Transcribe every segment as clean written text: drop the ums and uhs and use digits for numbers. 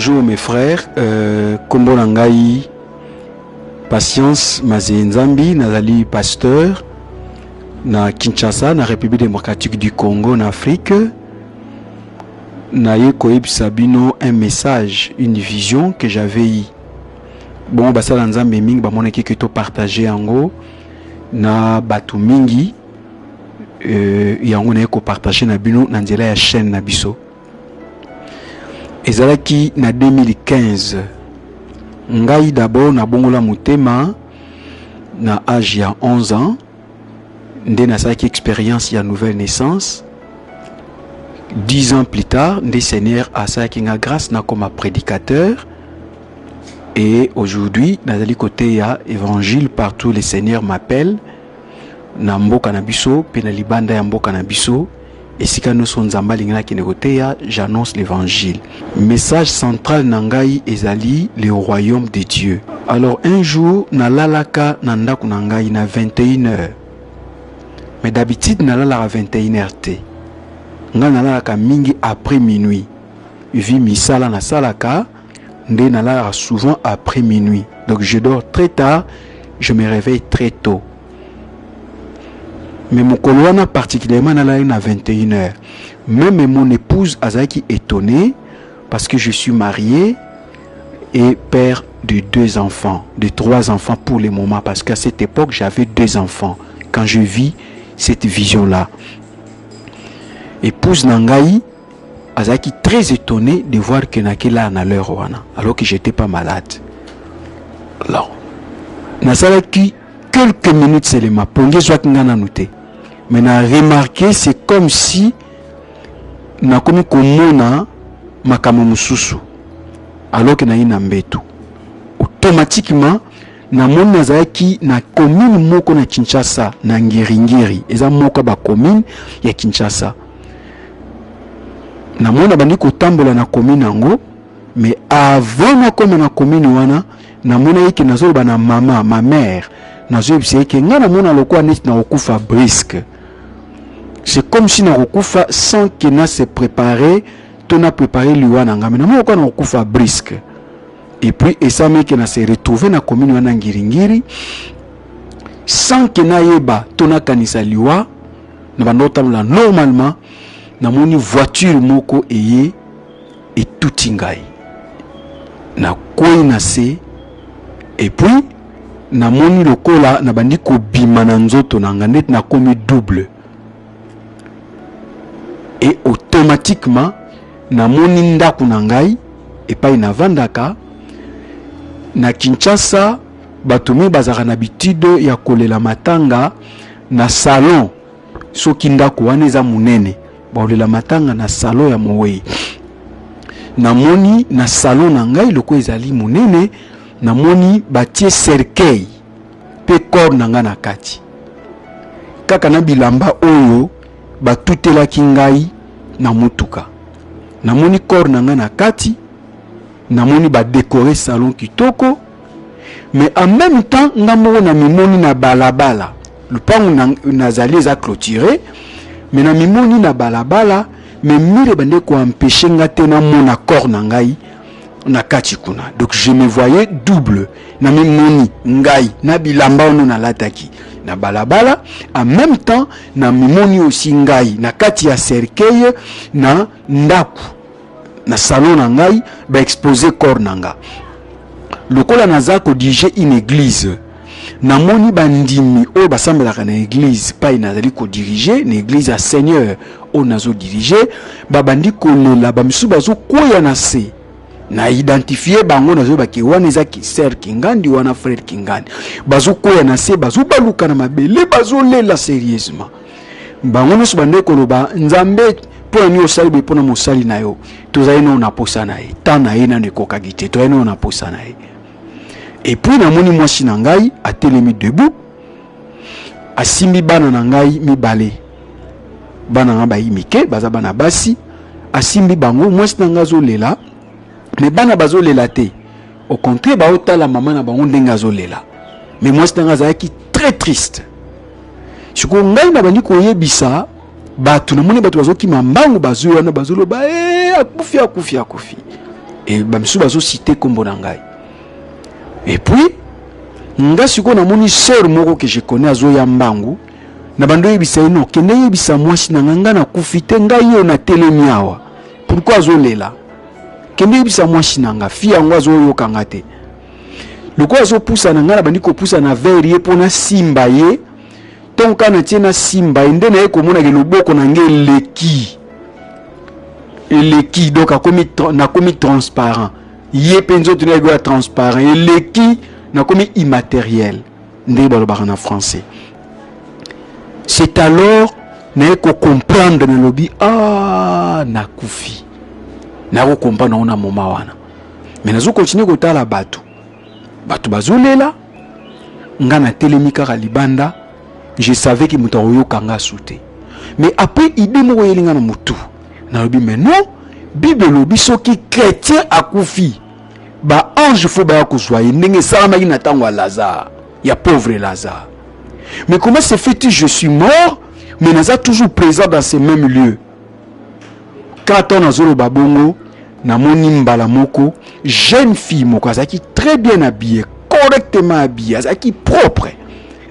Bonjour mes frères, Kombo Nangai, Patience Mazenzambi, Nazali pasteur, na Kinshasa, na République démocratique du Congo, en Afrique. Na Yekoib Sabino un message, une vision que j'avais eu. Bon, bah ça dans Nzambe mingi, bah mon équipe que partagé en gros, na batu mingi, yango na yeko partagé na bino na nzela ya chaîne na biso. Ezalaki na 2015. Ngai d'abord na bongola mutema na âge ya 11 ans. Nde na saki expérience ya nouvelle naissance. 10 ans plus tard, nde Seigneur a saki nga grâce na comme prédicateur. Et aujourd'hui, nazali côté ya évangile partout les seigneurs m'appellent. Na mboka na biso, pe na libanda ya mboka na biso. Et si nous sommes en j'annonce l'évangile. Message central nangai ezali le royaume de Dieu. Alors un jour, na lalaka nandaku nangai na 21h. Mais d'habitude na lalaka 21h te. Nga na lalaka mingi après minuit. Vi misala na salaka, nde na lalaka souvent après minuit. Donc je dors très tard, je me réveille très tôt. Mais mon colonne particulièrement à 21h. Même mon épouse Azaki étonnée parce que je suis marié et père de 2 enfants, de 3 enfants pour le moment, parce qu'à cette époque j'avais 2 enfants quand je vis cette vision-là. Épouse Nangai Azaki très étonnée de voir que Nakela na l'heure alors que j'étais pas malade. Alors, Nasalaki quelques minutes seulement pour noté. Mais na remarqué c'est comme si na komi komona makamo mususu alors que na ina mbetu automatiquement na mona zaki na commune moko na Kinshasa na Ngiringiri eza moko ba commune ya Kinshasa na mona bandi ko tambola na commune yango. Mais avant na koma na commune wana na mona yiki nazo ba na mama ma mère nazo bise ke nga na mona lokwa neti na okufa brisque. C'est comme si na okufa sans que na se préparer, ton a préparé l'ouana ngame na moko na okufa brisque. Et puis et ça mais que na se retrouver na commune wana Ngiringiri sans que na yeba ton a kanisa liwa na banota la normalement na moni voiture moko eye et tout ingai. Na koi na se et puis na moni lokola na bandi ko bima na nzoto na nganet na komi double. Et automatiquement na moni ndaku na ngai epai na vandaka na Kinshasa batumi bazaka na habitude ya kolela matanga na salon soki ndaku wana eza munene baolela matanga na salon ya Mowei. Na moni na salon na ngai loko ezali munene na moni batie cercueil pe corps na nga na kati kaka na bilamba oyo batutelaki ngai na mutuka na moni corps na nga na kati na moni ba décorer salon kitoko. Mais en même temps nga moko na mimoni na balabala lupangu nazali eza clôturé mais na mimoni na balabala mais mire bande ko empêcher nga te na mona corps na ngai na kati kuna. Donc je me voyais double na mimoni ngai na bilamba ono na lataki na balabala en même temps na mimoni aussi ngai na kati ya cercueil na ndaku na salon na ngai ba exposer corps nanga. Lokola naza ko diriger une église na moni bandimi o basambelaka na église pa inazali ko diriger na église ya Seigneur o nazo diriger ba bandi ko lela ba misu bazo koya na se na identifier bango nazo baki wana eza ki ser kingandi wana frère kingandi bazo koya na se bazo baluka na mabele bazo lela sérieusement bango nyonso bande koloba nzambe pour ni osali be pona mosali na yo tozali no na posa na ye tana ye na nekokaki te tozali no na posa na ye. Et puis na moni mwasi na ngai atelemi debout asimbi bana na ngai mibale bana nga ba imike baza bana basi asimbi bango mwasi na nga zo lela. Mais bana bazo lela te au contraire ba otala maman na bango ndenga zo lela. Mais mwasi na nga zaki très triste. Siko ngai na bandi ko yebisa batu na moni batu bazo ki mambangu bazo wana bazo loba akufi. et bamsu bazo cité kombo na ngai. Et puis nga siko na moni sœur moko que je connais azo ya mbangu na bando yebisa ino kende yebisa mwasi na nga na kufite ngai yo na telemi awa. Pourquoi azo lela? Kende yebisa mwasi na nga fi yango azo yo kangate. Loko azo pousa na nga na bandi ko pousa na verre ye pona simba ye. Tonka na tiena simba ende na ye komona ke loboko na nge leki. Eleki donc a komi transparent. Ye penzo tuna go transparent. Eleki na komi immatériel. Ndé balobaka na français. C'est alors na ko comprendre na lobi ah na kufi. Na ko comprendre na moma wana. Mais nazo continuer ko tala batu. Batu bazolela. Nga na telemika ka libanda. Je savais que mutaroyo kanga souté. Mais après idée mo yelinga na mutu. Na lobi mais non, Bible lobi soki chrétien akufi. Ba ange faut ba kozwaye ndenge salama ina tangwa Lazare. Ya pauvre Lazare. Mais comment se fait-il je suis mort mais naza toujours présent dans ces mêmes lieux. Quand on a zolo babongo na moni mbala moko jeune fille moko azaki très bien habillée, correctement habillée, azaki propre.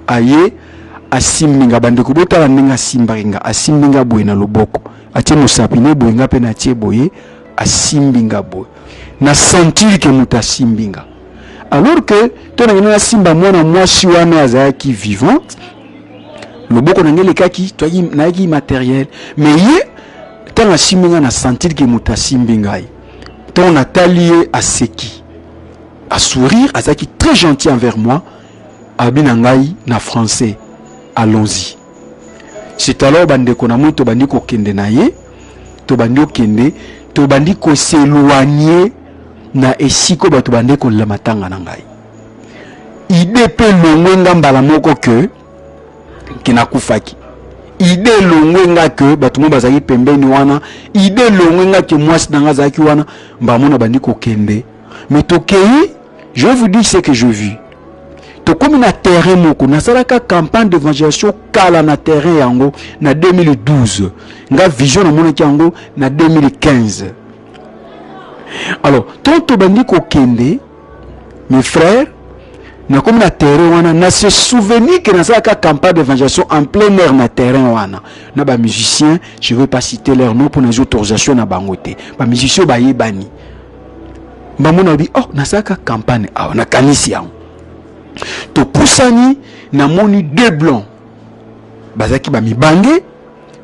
Aye asimbinga bandeko botala ndenge simbaringa asimbinga boye na loboko atie mosapine boye nga pe na tie boye asimbinga boye na sentir que muta simbinga alors que to na simba mwana mwasi wana azaki vivante loboko na ngele kaki to na ki matériel mais ye tanga simbinga na sentir que muta simbinga to na talie a seki a sourire azaki très gentil envers moi abina ngai na français. Allons-y. C'est alors bande ko na moto bandi ko kende na ye, to bandi ko kende, to bandi ko s'éloigner na esiko bato bande ko la matanga na ngai. Ide pe longwenga mbala moko ke kina kufaki. Ide longwenga ke bato mo bazaki pembeni wana, ide longwenga ke mwasi na ngazaki wana, mbamona bandi ko kende. Mais to kei, je vous dis ce que je vis. Comme na terrain moko na salaka campagne d'évangélisation kala na terrain yango na 2012 nga vision na mona yango na 2015. Alors tonto bandi ko kende mes frères na comme na terrain wana na se souvenir que na salaka campagne d'évangélisation en plein air na terrain wana na ba musiciens je veux pas citer leur nom pour les autorisations na bangote ba musiciens ba yebani ba mona bi oh na salaka campagne ah na kanisi yango to pusani na moni deux blancs bazaki ba mibange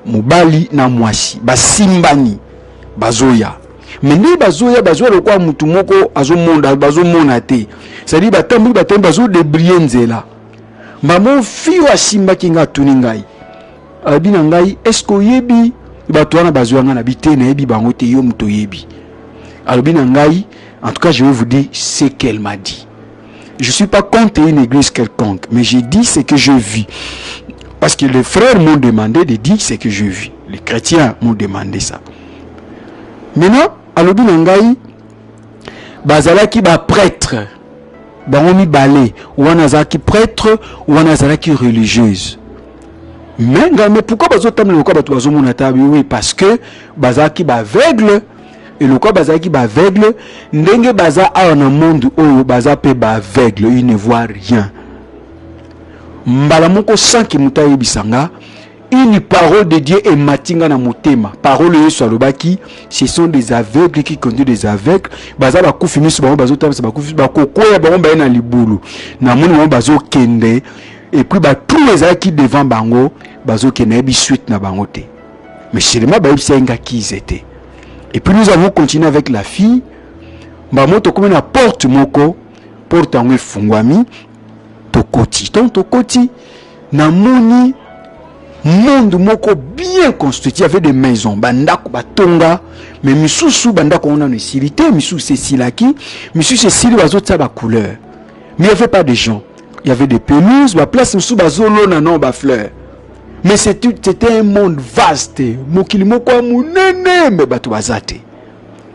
mobali na mwasi basimbani bazoya meni bazoya lokwa mutu moko azomona te c'est-à-dire batambi bazo debrier nzela mamo fiyo asimba kinga tuningai abina ngai esko yebi bato wana bazoya na bitene yebi bango te yo muto yebi alobina ngai en tout cas je vais vous dire ce qu'elle m'a dit. Je ne suis pas contre une église quelconque, mais j'ai dit ce que je vis. Parce que les frères m'ont demandé de dire ce que je vis. Les chrétiens m'ont demandé ça. Maintenant, à l'obi nangai, bazalaki ba prêtre, bangomi balé, ou anazaki prêtre, ou anazaki religieuse. Mais pourquoi bazotam le quoi bazo monatabi? Oui, parce que bazaki ba aveugle. Et le quoi bazaki ba aveugle, ndenge baza a na monde oyo baza pe ba aveugle, il ne voit rien. Mbala moko sans ki muta yebisanga, une parole de Dieu est matinga na motema. Parole yesu alobaki, ce sont des aveugles qui conduisent des aveugles. Baza ba kufimi so ba bazo tabisa ba kufimi ba kokoya ba mba na libulu. Na moni mo bazo kende et puis ba tous les aki devant bango bazo kende bi suite na bango te. Mais seulement ba yebisa qui ils étaient. Et puis nous avons continué avec la fille. Bamoto comme na porte moko, porte en fungwami, tokoti. Donc tokoti na moni monde moko bien construit, il y avait des maisons, bandako batonga, mais misusu bandako on a une silité, misusu c'est silaki, misusu c'est sili bazota ba couleur. Mais il n'y avait pas de gens. Il y avait des pelouses, ba place misusu bazolo na non ba fleurs. Mais c'était un monde vaste. Mokili moko munene me batu bazate.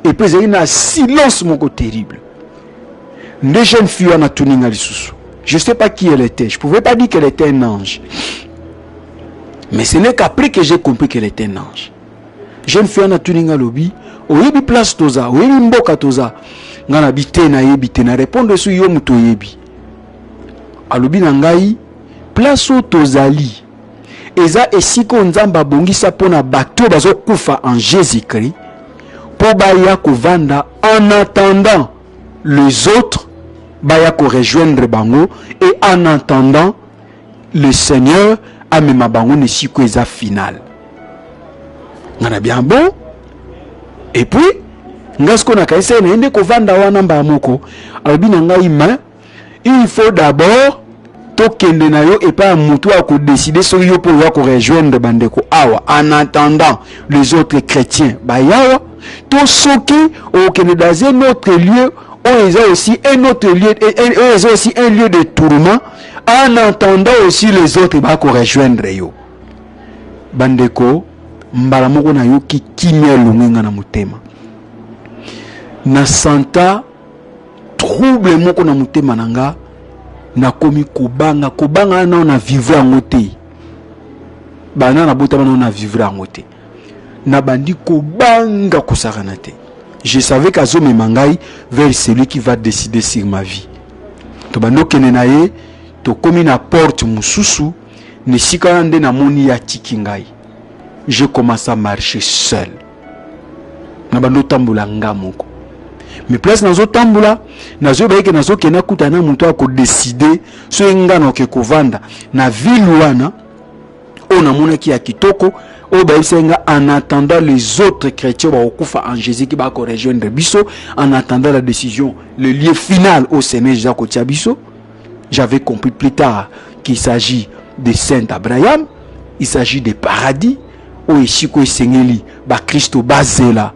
Et puis il y a un silence moko terrible. Une jeune fille en a tuninga lisusu. Je ne sais pas qui elle était. Je ne pouvais pas dire qu'elle était un ange. Mais ce n'est qu'après que j'ai compris qu'elle était un ange. Jeune fille en a tuninga lobby. oyebi place toza, oyebi mboka toza. Ngana bite na yebi te na répondre sur yo muto yebi. Alobi na ngai place o tozali. Eza esiko nzamba bongisa pona bato bazo kufa en Jésus-Christ. Po baya kovanda en attendant les autres baya ko rejoindre bango et en attendant le Seigneur amema bango ne siko eza final. Ngana bien bon. Et puis ngasko na kaise na ende ko vanda wana mba moko alobi na ngai ma il faut d'abord to kende na yo et pas mutu a ko décider so yo pour yo ko rejoindre bandeko awa en attendant les autres chrétiens ba yawa to soki o kende dans un autre lieu on est aussi un autre lieu et on est aussi un lieu de tourment en attendant aussi les autres ba ko rejoindre yo bandeko mbala moko na yo ki kimia lunga na mutema na santa trouble moko na mutema nanga na komi kobanga na vivre en te bana na bota na vivre en te na bandi kobanga kosakana te. Je savais qu'azo me mangai vers celui qui va décider sur ma vie. To bando kenenaye to komi na porte mususu ne sikande na moni ya tikingai. Je commence à marcher seul. Na bando tambula ngamoko. Mais place nazo tambula nazo baike nazo kena kutana muntu ako décider so ngano ke kovanda na ville wana ona mona ki ya kitoko o baïsenga en attendant les autres chrétiens ba okufa en Jésus qui va ko rejoindre biso en attendant la décision le lieu final au Seigneur Jacques Tiabiso. J'avais compris plus tard qu'il s'agit de Saint Abraham, il s'agit de paradis où ici ko Seigneli ba Christo bazela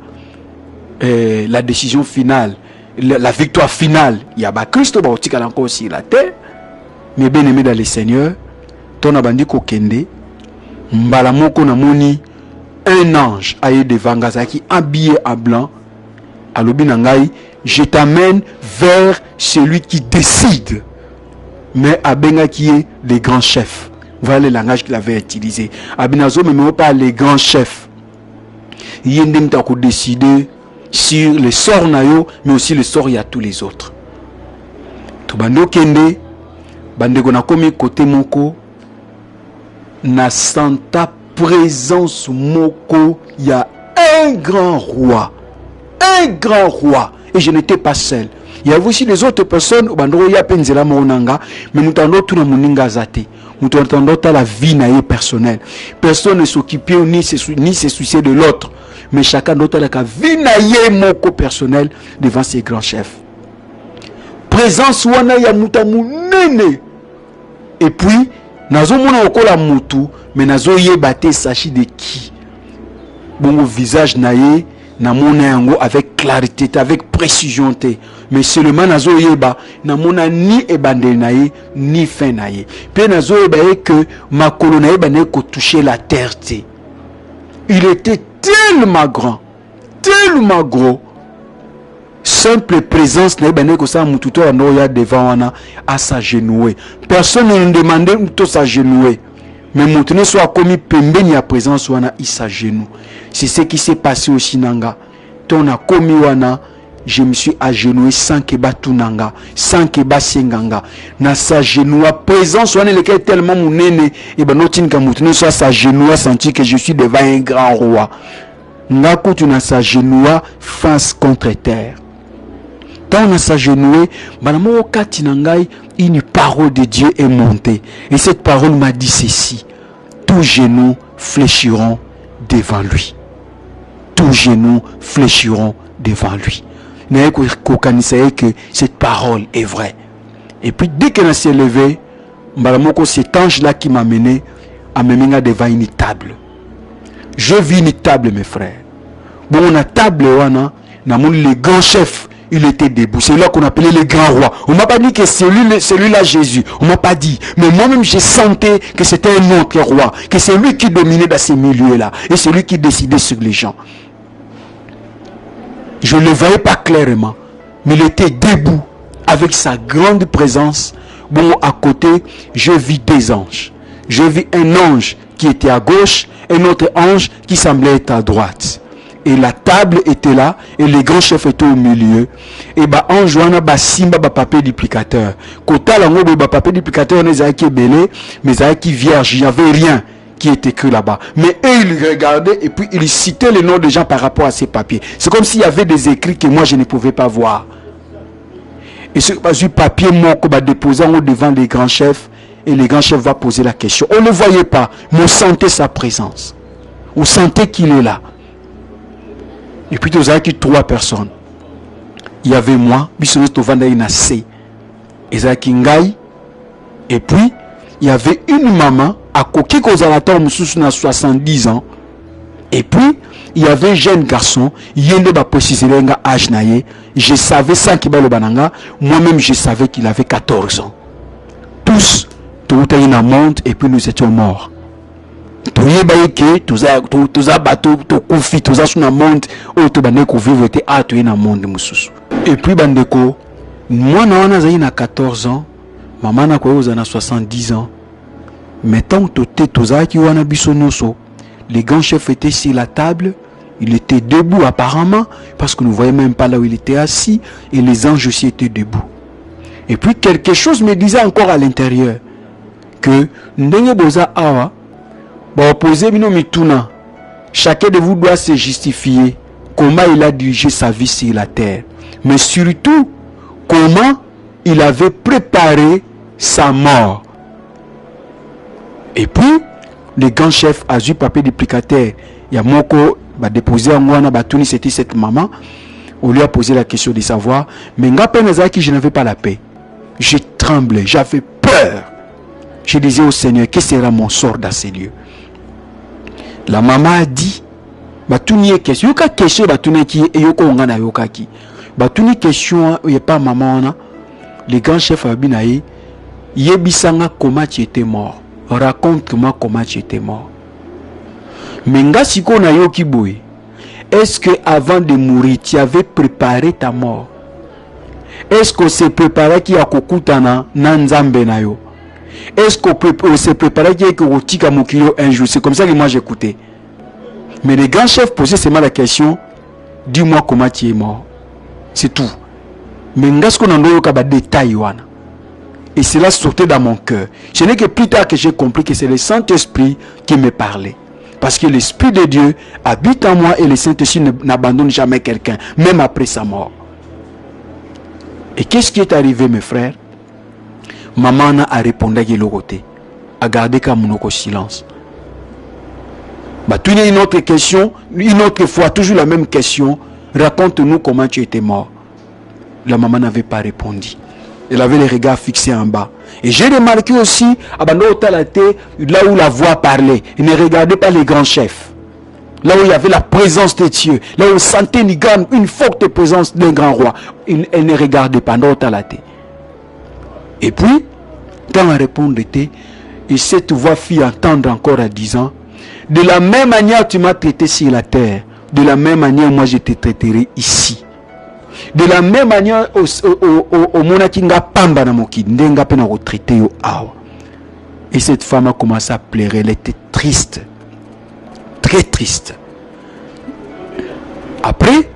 la décision finale, la victoire finale, il y a Christ qui est encore sur la terre. Mais bien aimé dans le Seigneur, ton abandi kokende, mbalamoko na moni, un ange aye devant Gazaki habillé en blanc, à l'obinangai, je t'amène vers celui qui décide. Mais Abenga qui est le grand chef. Voilà le langage qu'il avait utilisé. Abinazo mais pas les grands chefs. Yendem ta ko décider sur le sort nayo mais aussi le sort y a tous les autres. To bando kende bande ko na komi côté moko na santa présence moko y a un grand roi et je n'étais pas seul. Il y avait aussi les autres personnes bando ya penzela monanga mais mutando tuna muninga zate mutando ta la vie naye personnelle. Personne ne s'occupait ni se soucier de l'autre. Mais chacun d'autre a la vie naye moko personnel devant ses grands chefs. Présence wana ya mutamu nene. Et puis nazo mona okola mutu mais nazo yebate sachi de qui. Bongo visage naye na mona yango avec clarté, avec précision te. Mais seulement nazo yeba na mona ni ebandel naye ni fin naye. Puis nazo yeba que ma colonne naye ko toucher la terre te. Il était tellement grand, tellement gros. Simple présence na ibane ko sa mututo anoya devant wana à s'agenouer. Personne ne demandait de s'agenouer. Mais mutune soit commis pembeni ya présence wana il s'agenou. C'est ce qui s'est passé au Sinanga. Ton a commis wana, je me suis agenoué sans que batunanga, sans que basenganga. Na s'agenoua présence wana lequel tellement munene et ben notin ka mutune soit s'agenoua senti que je suis devant un grand roi. Ngaku tu na s'agenoua face contre terre. Quand on a s'agenoué, banamo kati nangai une parole de Dieu est montée et cette parole m'a dit ceci: tous genoux fléchiront devant lui. Tous genoux fléchiront devant lui. N'ayez que cette parole est vraie. Et puis dès qu'elle s'est levée, cet ange-là qui m'a mené a mené devant une table. Je vis une table, mes frères. Bon, on a table, le grand chef, il était debout. C'est là qu'on appelait le grand roi. On m'a pas dit que c'est celui-là Jésus. On m'a pas dit. Mais moi-même, je sentais que c'était un autre roi. Que c'est lui qui dominait dans ces milieux-là. Et c'est lui qui décidait sur les gens. Je ne le voyais pas clairement. Mais il était debout. Avec sa grande présence. Bon, à côté, je vis deux anges. Je vis un ange qui était à gauche. Et un autre ange qui semblait être à droite. Et la table était là, et les grands chefs étaient au milieu. Et en jouant à simba papier duplicateur. Kota lango papier duplicateur ne zaki belé, mais zaki vierge, il n'y avait rien qui est écrit là-bas. Mais eux, ils regardaient et puis ils citaient les noms des gens par rapport à ces papiers. C'est comme s'il y avait des écrits que moi je ne pouvais pas voir. Et ce papier qu'on va déposer devant les grands chefs, et les grands chefs vont poser la question. On ne le voyait pas, mais on sentait sa présence. On sentait qu'il est là. Et puis, il y avait 3 personnes. Il y avait moi, et puis, il y avait une maman, à Koki Kozalator, 70 ans. Et puis, il y avait un jeune garçon, je savais sans qu'il le bananga, moi-même je savais qu'il avait 14 ans. Tous, tout a une amende et puis nous étions morts. Tout le monde tous les bateaux, tous les sur la monde, tout le monde vivre était à tout une monde. Et puis bandeko, moi na 14 ans, maman na quoi na 70 ans. Mais tant que tous qui wana bisonoso, les grands chefs étaient sur la table, il était debout apparemment, parce que nous ne voyons même pas là où il était assis, et les anges aussi étaient debout. Et puis quelque chose me disait encore à l'intérieur, que ndenge boza awa, opposé bino mituna, chacun de vous doit se justifier comment il a dirigé sa vie sur la terre, mais surtout comment il avait préparé sa mort. Et puis les grands chefs a eu papier duplicateur, il y a moko déposé en moi batuni, c'était cette maman. On lui a posé la question de savoir, mais je n'avais pas la paix. Je tremblais, j'avais peur. Je disais au Seigneur, quel sera mon sort dans ces lieux? La maman a dit, batuni question, yoka question batuni qui et yoko ngana yoka ki. Batuni question, il y a pas maman, les grands chefs abinaï, yebisanga comment tu étais mort. Raconte-moi comment tu étais mort. Mais nga siko na yoki boy, est-ce que avant de mourir, tu avais préparé ta mort? Est-ce qu'on s'est préparé qui a kokutana nanzambe na yo? Est-ce qu'on s'est préparé qui a kotika mokilo un jour? C'est comme ça que moi j'écoutais. Mais les grands chefs posaient seulement la question, dis-moi comment tu es mort. C'est tout. Mais nga siko na yoka ba détail wana. Et cela sortait dans mon cœur. Ce n'est que plus tard que j'ai compris que c'est le Saint-Esprit qui me parlait. Parce que l'Esprit de Dieu habite en moi et le Saint-Esprit n'abandonne jamais quelqu'un, même après sa mort. Et qu'est-ce qui est arrivé, mes frères? Maman a répondu à l'autre, a gardé comme mon silence. Tu as une autre question, une autre fois, toujours la même question. Raconte-nous comment tu étais mort. La maman n'avait pas répondu. Elle avait les regards fixés en bas. Et j'ai remarqué aussi, là où la voix parlait, elle ne regardait pas les grands chefs. Là où il y avait la présence de Dieu, là où on sentait une forte présence d'un grand roi, elle ne regardait pas. Et puis, quand elle répondait, et cette voix fit entendre encore à 10 ans, de la même manière tu m'as traité sur la terre, de la même manière moi je te traiterai ici. De la même manière, au monakinga pamba na moki, ndenga pena retraité yo awa. Et cette femme a commencé à pleurer, elle était triste. Très triste. Après,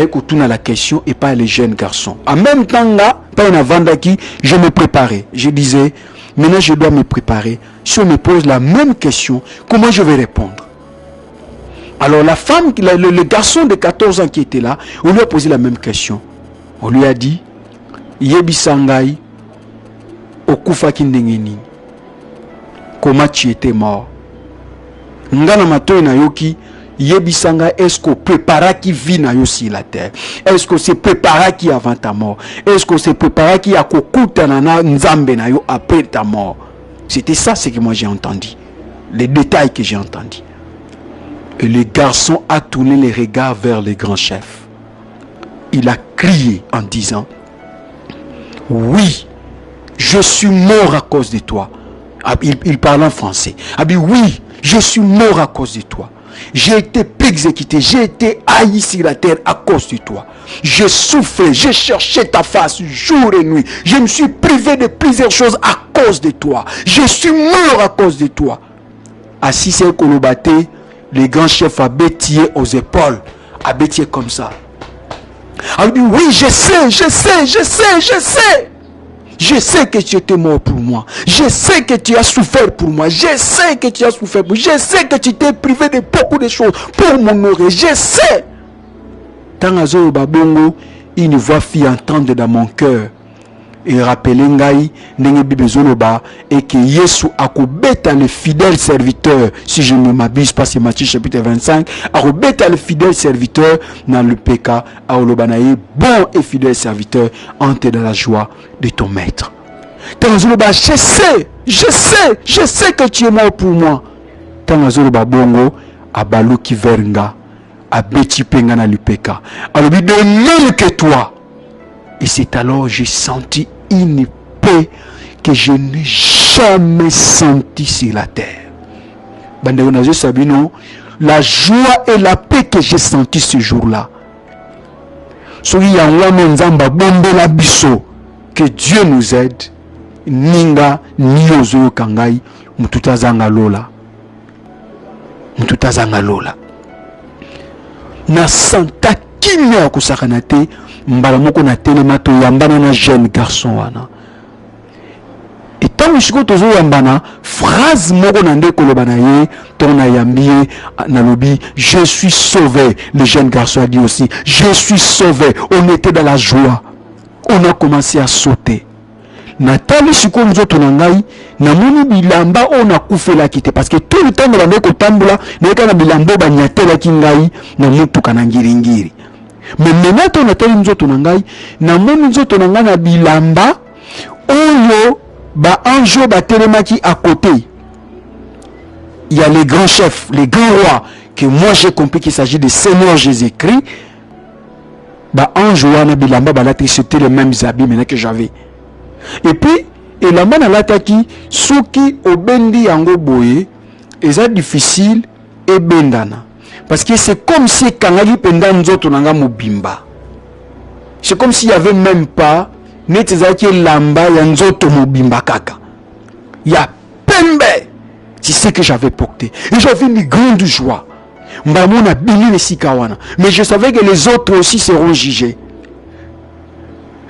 écoute, on a la question et pas les jeunes garçons. En même temps, là, pas une vendaki, je me préparais. Je disais, maintenant je dois me préparer. Si on me pose la même question, comment je vais répondre? Alors la femme, le garçon de 14 ans qui était là, on lui a posé la même question. On lui a dit, Yebi Sangai, Okufa Kindengeni, comment tu étais mort? Ngana mato na yoki, Yebi Sangai, est-ce qu'on prépara qui vit na yo sur la terre? Est-ce qu'on s'est préparé qui avant ta mort? Est-ce qu'on s'est préparé qui a kokuta na nzambe na yo après ta mort? C'était ça ce que moi j'ai entendu. Les détails que j'ai entendus. Et le garçon a tourné les regards vers les grands chefs. Il a crié en disant, oui, je suis mort à cause de toi. Il parle en français. Oui, je suis mort à cause de toi. J'ai été exécuté, j'ai été haï sur la terre à cause de toi. Je souffrais, j'ai cherché ta face jour et nuit. Je me suis privé de plusieurs choses à cause de toi. Je suis mort à cause de toi. Assis c'est Kolobate, les grands chefs abaissés aux épaules, abaissés comme ça. Elle dit, oui, je sais. Je sais que tu étais mort pour moi. Je sais que tu as souffert pour moi. Je sais que tu as souffert pour moi. Je sais que tu t'es privé de beaucoup de choses pour m'honorer. Je sais. Tant Azoro Babongo, une voix fit entendre dans mon cœur. Et rappeler ngai nenge bibezoloba et que Yesu akobeta le fidèle serviteur, si je ne m'abuse pas, c'est Matthieu chapitre 25, akobeta le fidèle serviteur dans le péka aolobanaye, bon et fidèle serviteur, entre dans la joie de ton maître. Tanzoloba, je sais que tu es mort pour moi. Tanzoloba bongo abalu ki vernga abeti penga na lupeka alobi de même que toi. Et c'est alors j'ai senti une paix que je n'ai jamais sentie sur la terre. La joie et la paix que j'ai sentie ce jour-là. Que Dieu nous aide. Ninga niozo kangai mututazanga lola. Mututazanga lola. Na santa kimya kusakanate. Mbala moko na telemato yambana na jeune garçon wana. Et tant que tozo yambana phrase moko na ndeko lobana ye ton ayambie na lobi je suis sauvé. Le jeune garçon a dit aussi je suis sauvé. On était dans la joie. On a commencé à sauter. Natali siko nzoto na ngai na moni bilamba on a kufela kite parce que tout le temps na ndeko tambula na kana bilambo banyatela kingai na mutuka na ngiringiri. Mais maintenant on a tellement nzoto na ngai na moni nzoto na ngai na bilamba oyo ba anjo ba telemaki à côté. Il y a les grands chefs, les grands rois que moi j'ai compris qu'il s'agit de Seigneur Jésus-Christ. Ba anjo wana bilamba balati c'était les mêmes habits maintenant que j'avais. Et puis et la main lataki soki obendi yango boye eza difficile et bendana. Parce que c'est comme si Kangagi pendant nzoto nanga mobimba. C'est comme s'il n'y avait même pas netezaki lamba ya nzoto mobimba kaka. Ya pembe. C'est ce que j'avais porté. Et j'avais une grande joie. Mbamona bini ne sikawana. Mais je savais que les autres aussi seront jugés.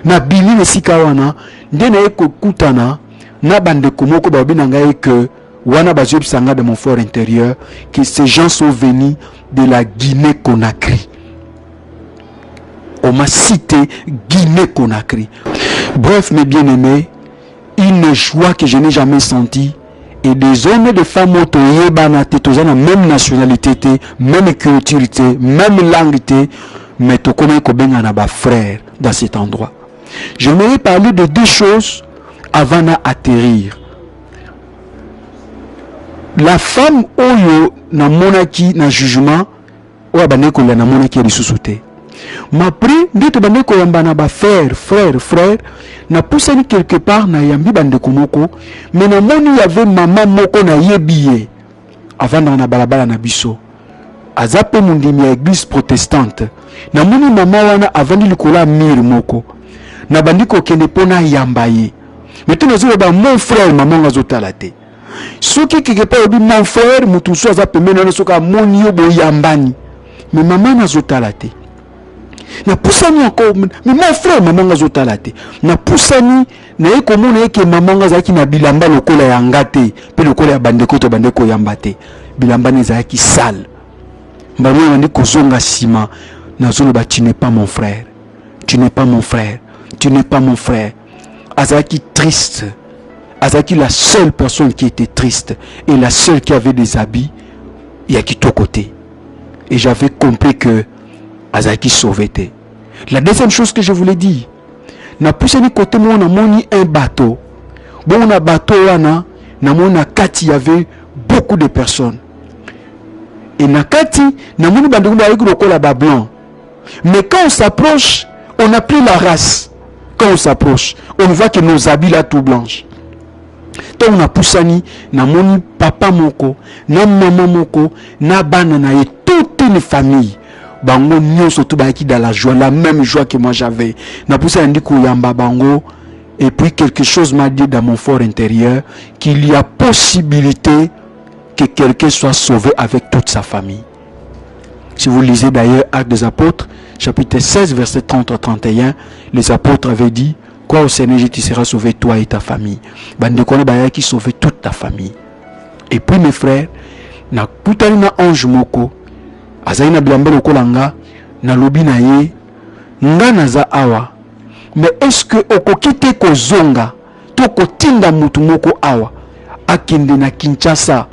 Na bini ne sikawana. Ndena eko kutana. Na bande komoko babinanga que wana bazib sanga de mon fort intérieur. Que ces gens sont venus de la Guinée-Conakry. On m'a cité Guinée-Conakry. Bref, mes bien-aimés, une joie que je n'ai jamais sentie. Et des hommes et des femmes ont la même nationalité, même culture, même langue, mais tu connais que frère dans cet endroit. J'aimerais parler de deux choses avant d'atterrir. La femme oyo na monaki na jugement oya baneko la na monaki ya sous-sauté. Ma pri ndete baneko yambana ba frère na poussani quelque part na yambi bandeko moko mais na moni y avait maman moko na yebiye avant na balabala na biso azape mundimi ya église protestante na moni maman wana avant likola mire moko na bandiko kende pona yambaye mais tout nous ba mon frère maman ngazotala te. Soki quelque part obi mon frère mutuso azape mena soka moni yo boyambani mais maman nazotala te. Na poussani encore mais mon frère maman ngazotala te. Na poussani na ekomona eke maman ngazaki na bilamba lokola ya ngate pe lokola ya bandeko to bandeko yambate bilamba nezaki sale. Mbano ngandi kozonga sima nazoloba tu n'es pas mon frère. Tu n'es pas mon frère. Tu n'es pas mon frère. Azaki triste. Azaki la seule personne qui était triste et la seule qui avait des habits, il y a qui tout côté. Et j'avais compris que Azaki sauvé. La deuxième chose que je voulais dire, na poussé ni côté moi on a moni un bateau. Bon on a bateau wana, na moni kati il y avait beaucoup de personnes. Et na kati na moni bandugu ba yiko la blanc. Mais quand on s'approche, on n'a plus la race. Quand on s'approche, on voit que nos habits là tout blanches. Donc on a poussani na moni papa moko, na maman moko, na banana et toute une famille. Bango nyo surtout baki dans la joie, la même joie que moi j'avais. Na poussani ndiko yamba bango et puis quelque chose m'a dit dans mon fort intérieur qu'il y a possibilité que quelqu'un soit sauvé avec toute sa famille. Si vous lisez d'ailleurs Actes des Apôtres, chapitre 16, verset 30 à 31, les apôtres avaient dit, quoi au Seigneur, tu seras sauvé toi et ta famille. Bande de qui sauver toute ta famille. Et puis mes frères, na kutali na ange moko, azali na bilamba lokolanga, na lobi na ye, nga naza awa. Mais est-ce que okokite ko zonga, to kotinda mutu moko awa, akende na Kinshasa,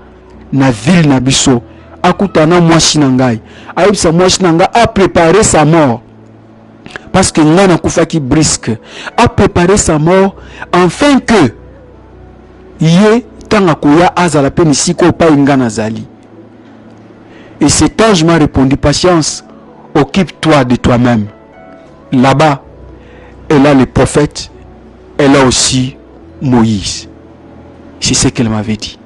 na ville na biso, akutana mwasi na ngai, aibisa mwasi na nga a préparé sa mort. Parce que nga na kufaki brisque, a préparé sa mort, afin que ye tanga koya azala peni siko pa nga nazali. Et cet ange m'a répondu, patience, occupe-toi de toi-même. Là-bas, elle a les prophètes, elle a aussi Moïse. C'est ce qu'elle m'avait dit.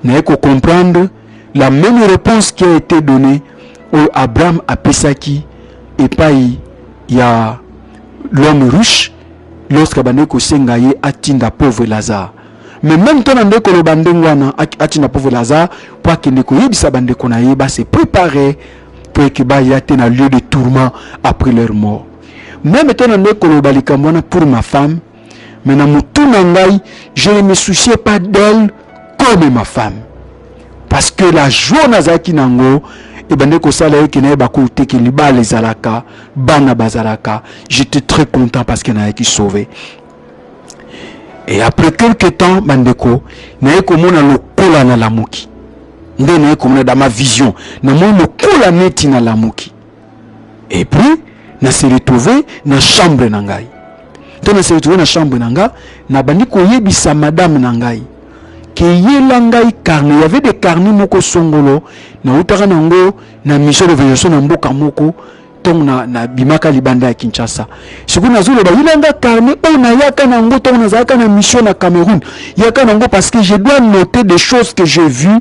N'a qu'à comprendre la même réponse qui a été donnée au Abraham à Pesaki et pas il y a l'homme riche lorsqu'Abaneko Sengaye atinda pauvre Lazare. Mais même temps que le bandengwana atinda pauvre Lazare pour que neko yebisa bandeko na yeba se préparer pour que ba yate na lieu de tourment après leur mort. Même temps que le balikamwana pour ma femme, mais na mutu nangai, je ne me souciais pas d'elle comme ma femme. Parce que la joie nazaki nango et bandeko sala ki na ba ko te ki liba les alaka, bana bazalaka, j'étais très content parce qu'elle a été sauvée. Et après quelques temps, bandeko, na ekomona lokola na lamuki. Nde na ekomona dans ma vision, na mona lokola neti na lamuki. Et puis, na se retrouvé na chambre na ngai. Donc na se retrouvé na chambre na nga, na bandiko yebisa madame na ngai. Que yela ngai carnet, il y avait des carnets moko songolo, na utaka nango, na mission de veillation na mboka moko, na bimaka libanda ya Kinshasa. Siku nazolo ba yilanga carnet on na yaka nango ton na zaka na mission na Cameroun. Yaka nango parce que je dois noter des choses que j'ai vues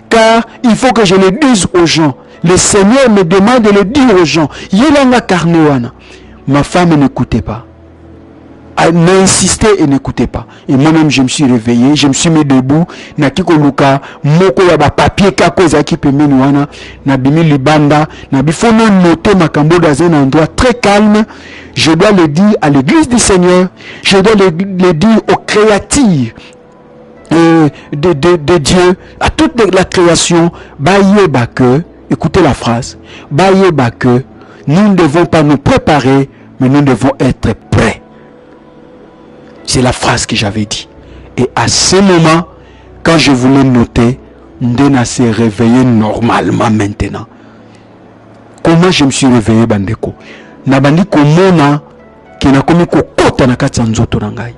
car il faut que je les dise aux gens. Le Seigneur me demande de le dire aux gens. Yilanga carnet wana. Ma femme n'écoutait pas. Elle m'a insisté et n'écoutait pas. Et moi-même, je me suis réveillé, je me suis mis debout. Na kiko luka, moko ya ba papier kako za ki pembeni wana, na bimi libanda, na bifono noter makambo dans un endroit très calme. Je dois le dire à l'église du Seigneur, je dois le dire aux créatures de Dieu, à toute la création. Baye bake, écoutez la phrase. Baye bake, nous ne devons pas nous préparer, mais nous devons être prêts. C'est la phrase que j'avais dit. Et à ce moment, quand je voulais noter, Ndena s'est réveillé normalement maintenant. Comment je me suis réveillé, bandeko? Nabandi komona kena komi kokota na kati ya nzoto na ngai.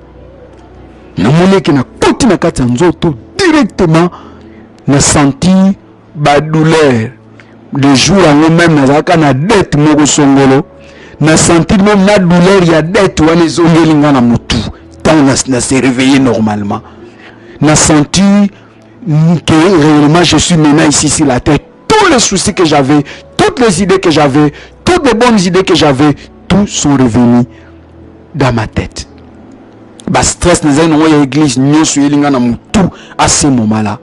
Namoni kena koti na kati ya nzoto directement na senti ba douleur. Le jour où même nazaka na dette moko songolo, na senti même la douleur ya dette wana zongelinga na mutu. Na s'est réveillé normalement. N'a senti que réellement je suis maintenant ici sur la terre. Tous les soucis que j'avais, toutes les idées que j'avais, toutes les bonnes idées que j'avais, tous sont revenus dans ma tête. Bah stress n'est pas une église nous suis tout à ce moment-là.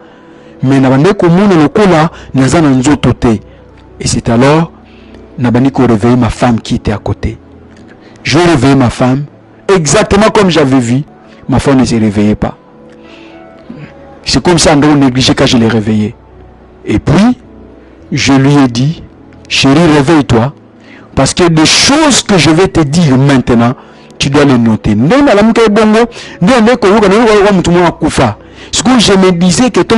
Mais n'abandonne comme on le cola n'a pas un autre côté. Et c'est alors n'abandonne qu'on réveille ma femme qui était à côté. Je réveille ma femme. Exactement comme j'avais vu, ma femme ne se réveillait pas. C'est comme ça, on négligeait quand je l'ai réveillée. Et puis, je lui ai dit, chérie, réveille-toi, parce que des choses que je vais te dire maintenant, tu dois les noter. Ce que je me disais que ton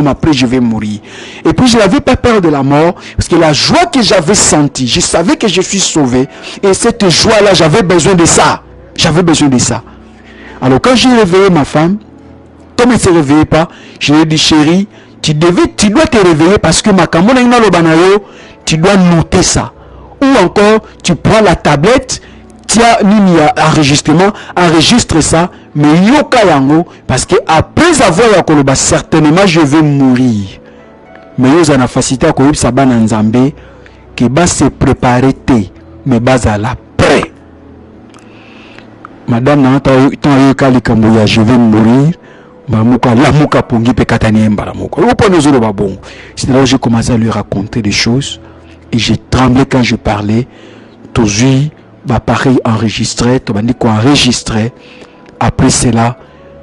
après je vais mourir. Et puis je n'avais pas peur de la mort parce que la joie que j'avais sentie, je savais que je suis sauvé et cette joie-là, j'avais besoin de ça. J'avais besoin de ça. Alors quand j'ai réveillé ma femme, comme elle ne se réveillait pas, je lui ai dit chérie, tu dois te réveiller parce que ma camona ina lobanayo, tu dois noter ça. Ou encore tu prends la tablette, tia nini enregistrement, enregistre ça, mais yoka yango parce que après avoir yakoloba certainement je vais mourir. Mais yo na facilité à koyebisa bana nzambe que ba se préparer te mais bazala prêt. Madame na tant yoka likambo ya je vais mourir C'est là où j'ai commencé à lui raconter des choses. Et j'ai tremblé quand je parlais. Toujours, pareil enregistré, enregistré. Après cela,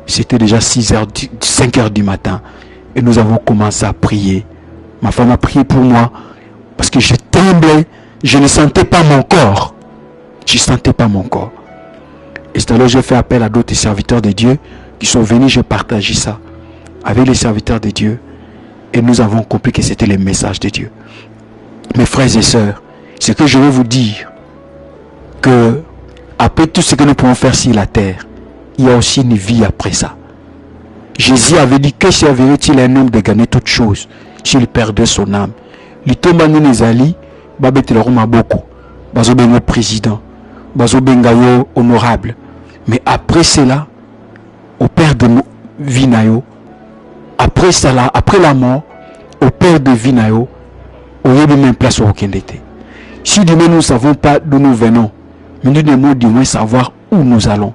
c'était déjà 5 heures du matin. Et nous avons commencé à prier. Ma femme a prié pour moi. Parce que je tremblais. Je ne sentais pas mon corps. Je ne sentais pas mon corps. Et c'est alors que j'ai fait appel à d'autres serviteurs de Dieu qui sont venus, j'ai partagé ça avec les serviteurs de Dieu. Et nous avons compris que c'était le message de Dieu. Mes frères et sœurs, ce que je veux vous dire, que après tout ce que nous pouvons faire sur la terre, il y a aussi une vie après ça. Jésus avait dit que servirait-il un homme de gagner toutes choses s'il perdait son âme. Litomba Nizali, Babetelo Maboko, Bazobengo président, Bazobengayo honorable. Mais après cela, au père de Vinayo, après cela, après la mort, au père de Vinayo, au lieu de même place au Kendete. Si demain nous ne savons pas d'où nous venons, mais nous devons du moins savoir où nous allons.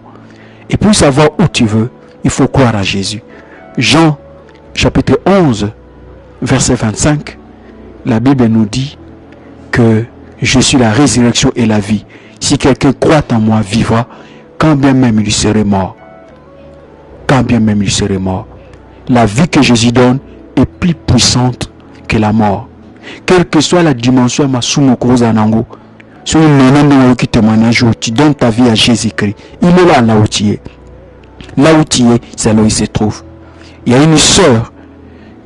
Et pour savoir où tu veux, il faut croire à Jésus. Jean, chapitre 11, verset 25, la Bible nous dit que je suis la résurrection et la vie. Si quelqu'un croit en moi, vivra, quand bien même il serait mort. Quand bien même il serait mort. La vie que Jésus donne est plus puissante que la mort. Quelle que soit la dimension de Zanango, sur le qui témoignage, tu donnes ta vie à Jésus-Christ. Il est là où tu es. Là où tu es, c'est là où il se trouve. Il y a une sœur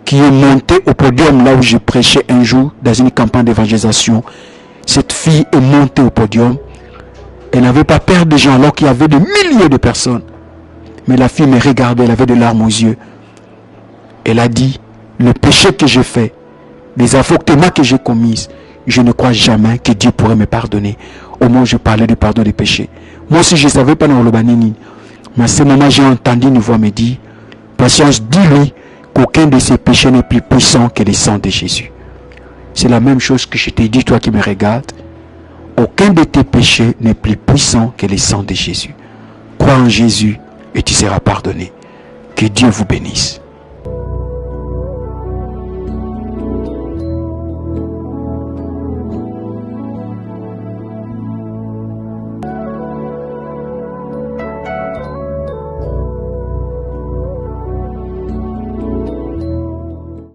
qui est montée au podium là où je prêchais un jour dans une campagne d'évangélisation. Cette fille est montée au podium. Elle n'avait pas peur des gens alors qu'il y avait des milliers de personnes. Mais la fille me regardait, elle avait des larmes aux yeux. Elle a dit, le péché que j'ai fait, les avortements que j'ai commis, je ne crois jamais que Dieu pourrait me pardonner. Au moins, je parlais du pardon des péchés. Moi aussi, je ne savais pas dans le banini. Mais à ce moment, j'ai entendu une voix me dire, patience, dis-lui qu'aucun de ses péchés n'est plus puissant que le sang de Jésus. C'est la même chose que je t'ai dit, toi qui me regardes. Aucun de tes péchés n'est plus puissant que le sang de Jésus. Crois en Jésus et tu seras pardonné. Que Dieu vous bénisse.